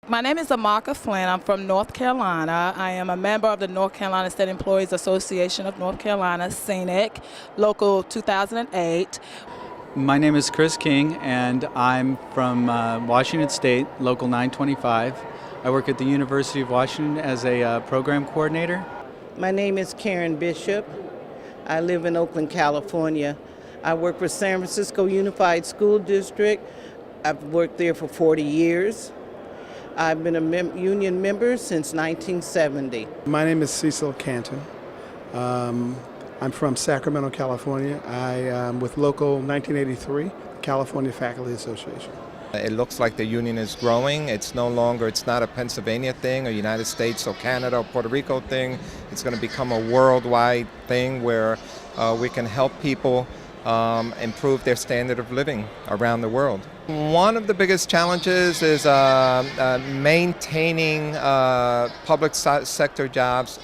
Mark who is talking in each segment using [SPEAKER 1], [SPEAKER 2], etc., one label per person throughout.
[SPEAKER 1] My name is AMAKA FLYNN. I'm from North Carolina. I am a member of the North Carolina State Employees Association of North Carolina, SEIU, Local 2008.
[SPEAKER 2] My name is Chris King, and I'm from Washington State, Local 925. I work at the University of Washington as a program coordinator.
[SPEAKER 3] My name is Karen Bishop. I live in Oakland, California. I work for San Francisco Unified School District. I've worked there for 40 years. I've been a union member since 1970.
[SPEAKER 4] My name is CECIL CANTON. I'm from Sacramento, California. I am with Local 1983, California Faculty Association.
[SPEAKER 5] It looks like the union is growing. It's not a Pennsylvania thing, a United States or Canada or Puerto Rico thing. It's going to become a worldwide thing where we can help people improve their standard of living around the world. One of the biggest challenges is maintaining public sector jobs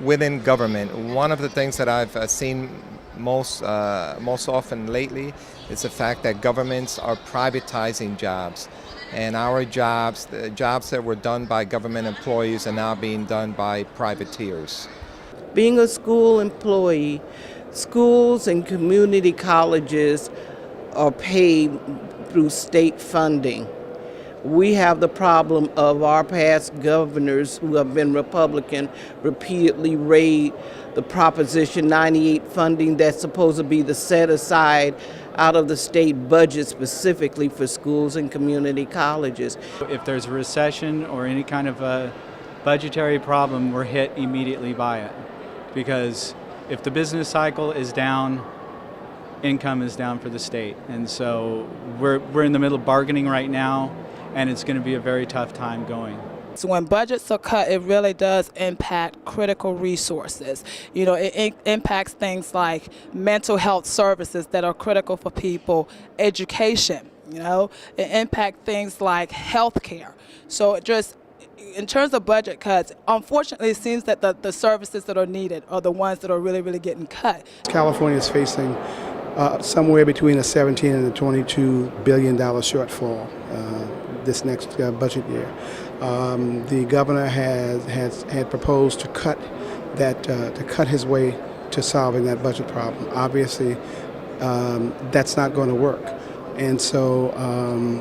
[SPEAKER 5] within government. One of the things that I've seen most often lately is the fact that governments are privatizing jobs. And our jobs, the jobs that were done by government employees, are now being done by privateers.
[SPEAKER 3] Being a school employee, schools and community colleges are paid through state funding. We have the problem of our past governors who have been Republican repeatedly raid the Proposition 98 funding that's supposed to be the set aside out of the state budget specifically for schools and community colleges.
[SPEAKER 2] If there's a recession or any kind of a budgetary problem, we're hit immediately by it. Because if the business cycle is down, income is down for the state. And so we're in the middle of bargaining right now, and it's going to be a very tough time going.
[SPEAKER 1] So when budgets are cut, it really does impact critical resources. You know, it impacts things like mental health services that are critical for people, education, you know, it impacts things like health care. So just in terms of budget cuts, unfortunately, it seems that the services that are needed are the ones that are really getting cut.
[SPEAKER 4] California is facing somewhere between a $17 and a $22 billion shortfall this next budget year. The governor had proposed to cut his way to solving that budget problem. Obviously, that's not going to work. And so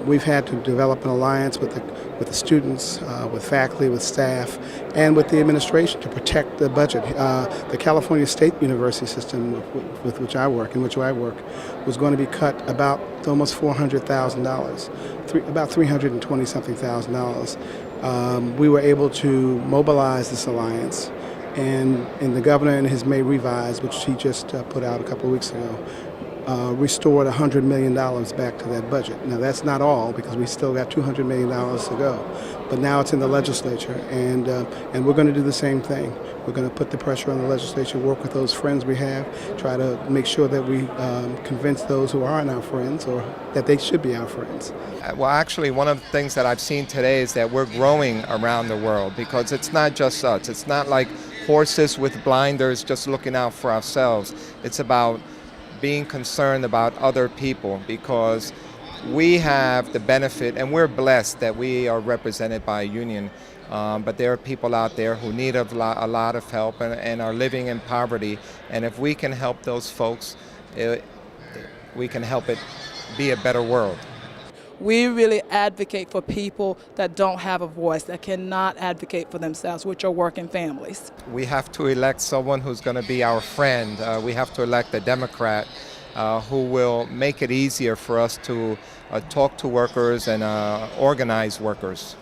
[SPEAKER 4] we've had to develop an alliance with the students, with faculty, with staff, and with the administration to protect the budget. The California State University system, with which I work, was going to be cut about almost $400,000, about $320-something thousand. We were able to mobilize this alliance, and the governor in his May revise, which he just put out a couple of weeks ago, restored $100 million back to that budget. Now that's not all, because we still got $200 million to go. But now it's in the legislature, and we're going to do the same thing. We're going to put the pressure on the legislature, work with those friends we have, try to make sure that we convince those who aren't our friends or that they should be our friends.
[SPEAKER 5] Well, actually, one of the things that I've seen today is that we're growing around the world, because it's not just us. It's not like horses with blinders just looking out for ourselves. It's about being concerned about other people, because we have the benefit, and we're blessed that we are represented by a union, but there are people out there who need a lot of help and are living in poverty, and if we can help those folks, we can help it be a better world.
[SPEAKER 1] We really advocate for people that don't have a voice, that cannot advocate for themselves, which are working families.
[SPEAKER 5] We have to elect someone who's going to be our friend. We have to elect a Democrat who will make it easier for us to talk to workers and organize workers.